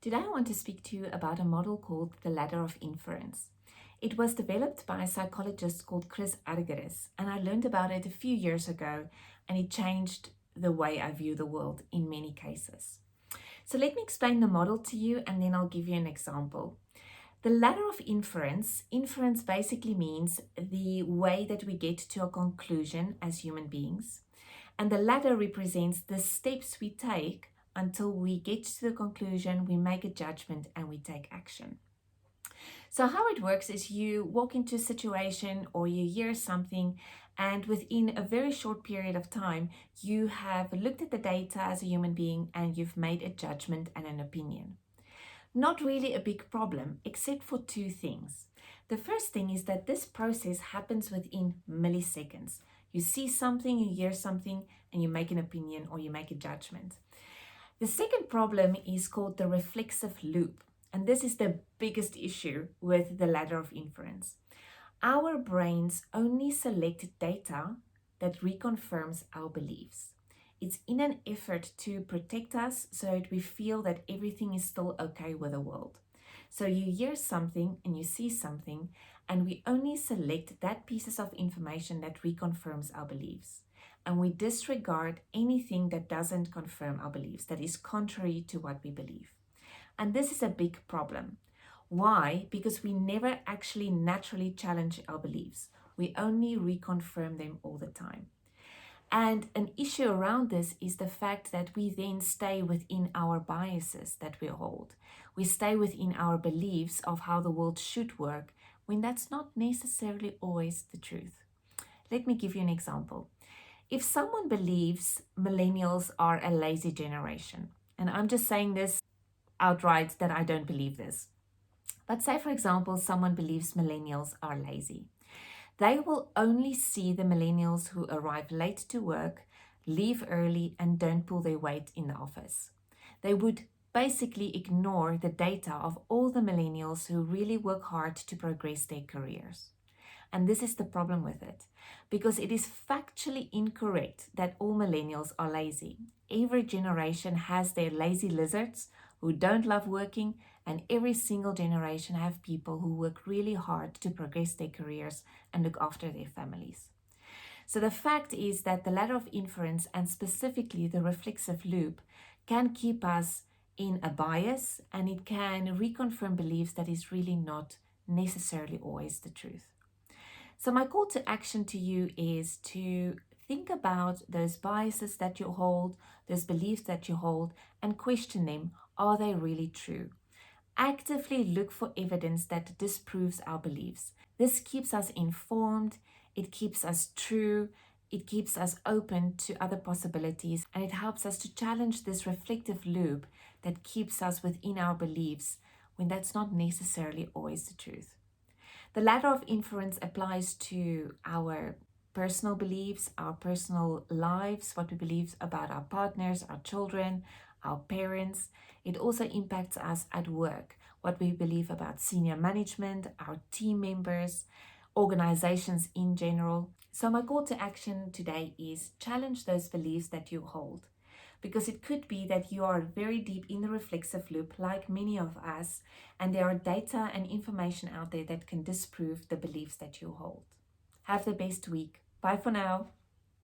Today I want to speak to you about a model called the Ladder of Inference. It was developed by a psychologist called Chris Argyris, and I learned about it a few years ago, and it changed the way I view the world in many cases. So let me explain the model to you, and then I'll give you an example. The ladder of inference basically means the way that we get to a conclusion as human beings. And the ladder represents the steps we take until we get to the conclusion, we make a judgment, and we take action. So how it works is you walk into a situation or you hear something, and within a very short period of time, you have looked at the data as a human being and you've made a judgment and an opinion. Not really a big problem, except for two things. The first thing is that this process happens within milliseconds. You see something, you hear something, and you make an opinion or you make a judgment. The second problem is called the reflexive loop, and this is the biggest issue with the ladder of inference. Our brains only select data that reconfirms our beliefs. It's in an effort to protect us so that we feel that everything is still okay with the world. So you hear something and you see something, and we only select that pieces of information that reconfirms our beliefs. And we disregard anything that doesn't confirm our beliefs, that is contrary to what we believe. And this is a big problem. Why? Because we never actually naturally challenge our beliefs. We only reconfirm them all the time. And an issue around this is the fact that we then stay within our biases that we hold. We stay within our beliefs of how the world should work when that's not necessarily always the truth. Let me give you an example. If someone believes millennials are a lazy generation, and I'm just saying this outright that I don't believe this, but say for example, someone believes millennials are lazy. They will only see the millennials who arrive late to work, leave early, and don't pull their weight in the office. They would basically ignore the data of all the millennials who really work hard to progress their careers. And this is the problem with it, because it is factually incorrect that all millennials are lazy. Every generation has their lazy lizards who don't love working, and every single generation have people who work really hard to progress their careers and look after their families. So the fact is that the ladder of inference, and specifically the reflexive loop, can keep us in a bias, and it can reconfirm beliefs that is really not necessarily always the truth. So my call to action to you is to think about those biases that you hold, those beliefs that you hold, and question them. Are they really true? Actively look for evidence that disproves our beliefs. This keeps us informed, it keeps us true, it keeps us open to other possibilities, and it helps us to challenge this reflective loop that keeps us within our beliefs when that's not necessarily always the truth. The ladder of inference applies to our personal beliefs, our personal lives, what we believe about our partners, our children, our parents. It also impacts us at work, what we believe about senior management, our team members, organizations in general. So my call to action today is challenge those beliefs that you hold, because it could be that you are very deep in the reflexive loop like many of us, and there are data and information out there that can disprove the beliefs that you hold. Have the best week. Bye for now.